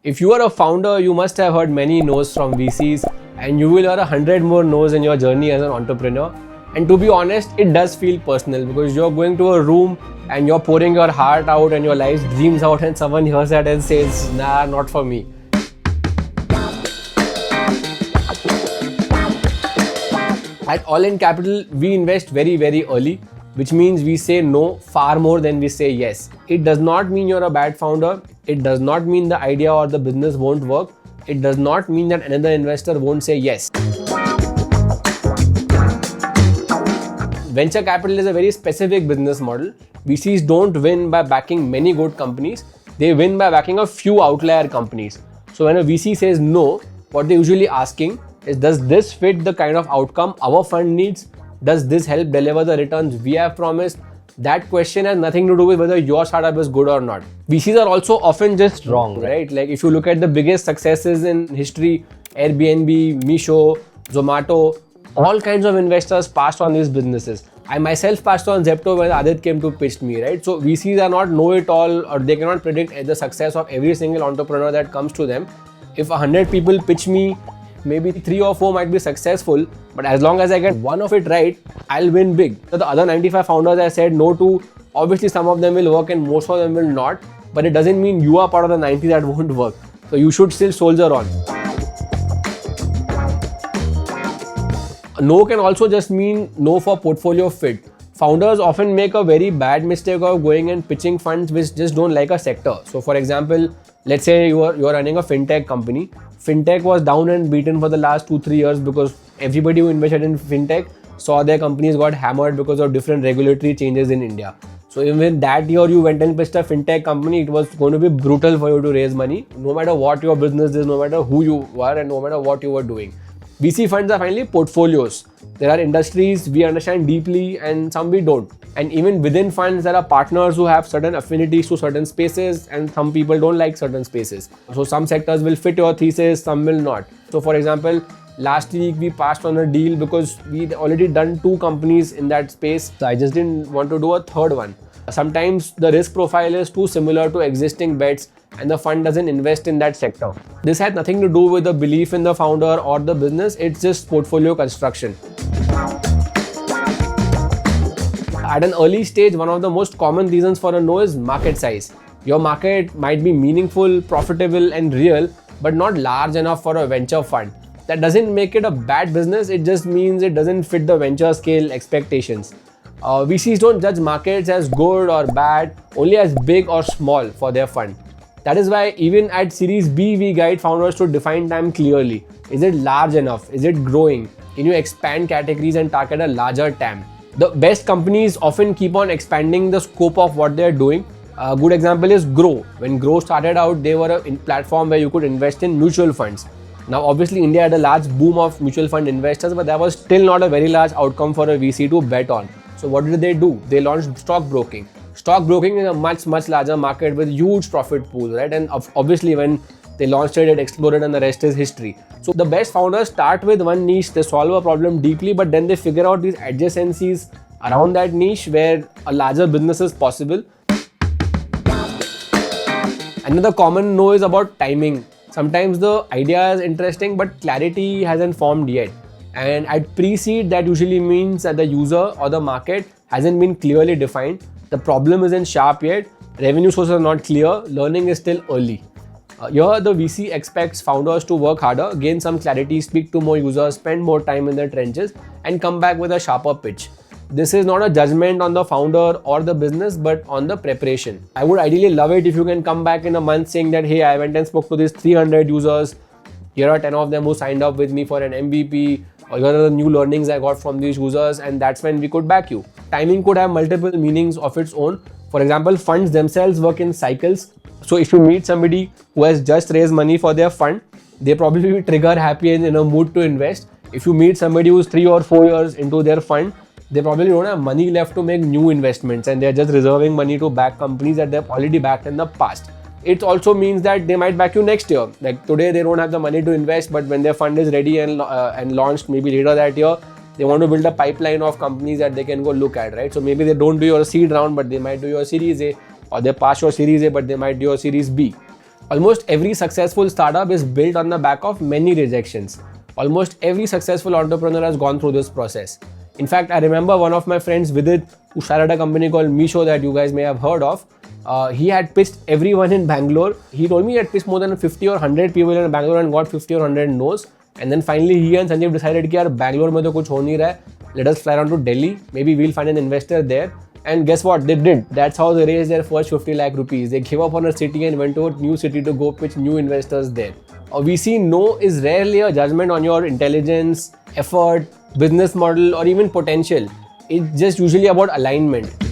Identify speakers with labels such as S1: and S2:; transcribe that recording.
S1: If you are a founder, you must have heard many no's from VCs, and you will hear 100 more no's in your journey as an entrepreneur. And to be honest, it does feel personal because you're going to a room and you're pouring your heart out and your life's dreams out, and someone hears that and says, nah, not for me. At All In Capital, we invest very, very early, which means we say no far more than we say yes. It does not mean you're a bad founder. It does not mean the idea or the business won't work. It does not mean that another investor won't say yes. Venture capital is a very specific business model. VCs don't win by backing many good companies. They win by backing a few outlier companies. So when a VC says no, what they're usually asking is, does this fit the kind of outcome our fund needs? Does this help deliver the returns we have promised? That question has nothing to do with whether your startup is good or not. VCs are also often just wrong, right? Like if you look at the biggest successes in history, Airbnb, Meesho, Zomato, all kinds of investors passed on these businesses. I myself passed on Zepto when Adit came to pitch me, right? So VCs are not know-it-all, or they cannot predict the success of every single entrepreneur that comes to them. If 100 people pitch me, maybe 3 or 4 might be successful, but as long as I get one of it right, I'll win big. So the other 95 founders I said no to, obviously some of them will work and most of them will not, but it doesn't mean you are part of the 90 that won't work. So you should still soldier on. No can also just mean no for portfolio fit. Founders often make a very bad mistake of going and pitching funds which just don't like a sector. So for example, let's say you are running a fintech company. Fintech was down and beaten for the last 2-3 years because everybody who invested in fintech saw their companies got hammered because of different regulatory changes in India. So even that year you went and pitched a fintech company, it was going to be brutal for you to raise money, no matter what your business is, no matter who you were and no matter what you were doing. VC funds are finally portfolios. There are industries we understand deeply and some we don't. And even within funds, there are partners who have certain affinities to certain spaces and some people don't like certain spaces. So some sectors will fit your thesis, some will not. So for example, last week we passed on a deal because we'd already done 2 companies in that space. So I just didn't want to do a third one. Sometimes the risk profile is too similar to existing bets and the fund doesn't invest in that sector. This had nothing to do with the belief in the founder or the business, it's just portfolio construction. At an early stage, one of the most common reasons for a no is market size. Your market might be meaningful, profitable and real, but not large enough for a venture fund. That doesn't make it a bad business, it just means it doesn't fit the venture scale expectations. VCs don't judge markets as good or bad, only as big or small for their fund. That is why even at Series B, we guide founders to define TAM clearly. Is it large enough? Is it growing? Can you expand categories and target a larger TAM? The best companies often keep on expanding the scope of what they're doing. A good example is Groww. When Groww started out, they were a platform where you could invest in mutual funds. Now, obviously, India had a large boom of mutual fund investors, but that was still not a very large outcome for a VC to bet on. So what did they do? They launched stockbroking. Stockbroking is a much larger market with huge profit pools, right? And obviously, when they launched it, it exploded and the rest is history. So the best founders start with one niche, they solve a problem deeply, but then they figure out these adjacencies around that niche where a larger business is possible. Another common no is about timing. Sometimes the idea is interesting, but clarity hasn't formed yet. And at pre-seed, that usually means that the user or the market hasn't been clearly defined. The problem isn't sharp yet. Revenue sources are not clear. Learning is still early. Here, the VC expects founders to work harder, gain some clarity, speak to more users, spend more time in the trenches, and come back with a sharper pitch. This is not a judgment on the founder or the business, but on the preparation. I would ideally love it if you can come back in a month saying that, hey, I went and spoke to these 300 users. Here are 10 of them who signed up with me for an MVP. Or here are the new learnings I got from these users, and that's when we could back you. Timing could have multiple meanings of its own. For example, funds themselves work in cycles. So if you meet somebody who has just raised money for their fund, they probably will trigger happy and in a mood to invest. If you meet somebody who's 3 or 4 years into their fund, they probably don't have money left to make new investments and they're just reserving money to back companies that they've already backed in the past. It also means that they might back you next year. Like today, they don't have the money to invest, but when their fund is ready and launched maybe later that year, they want to build a pipeline of companies that they can go look at, right? So maybe they don't do your seed round, but they might do your Series A, or they pass your Series A, but they might do your Series B. Almost every successful startup is built on the back of many rejections. Almost every successful entrepreneur has gone through this process. In fact, I remember one of my friends, Vidit, who started a company called Meesho that you guys may have heard of. He had pitched everyone in Bangalore. He told me he had pitched more than 50 or 100 people in Bangalore and got 50 or 100 no's. And then finally he and Sanjeev decided कि यार Bangalore में तो कुछ हो नहीं रहा है. Let us fly around to Delhi. Maybe we'll find an investor there. And guess what? They did. That's how they raised their first 50 lakh rupees. They gave up on a city and went to a new city to go pitch new investors there. A VC no is rarely a judgment on your intelligence, effort, business model, or even potential. It's just usually about alignment.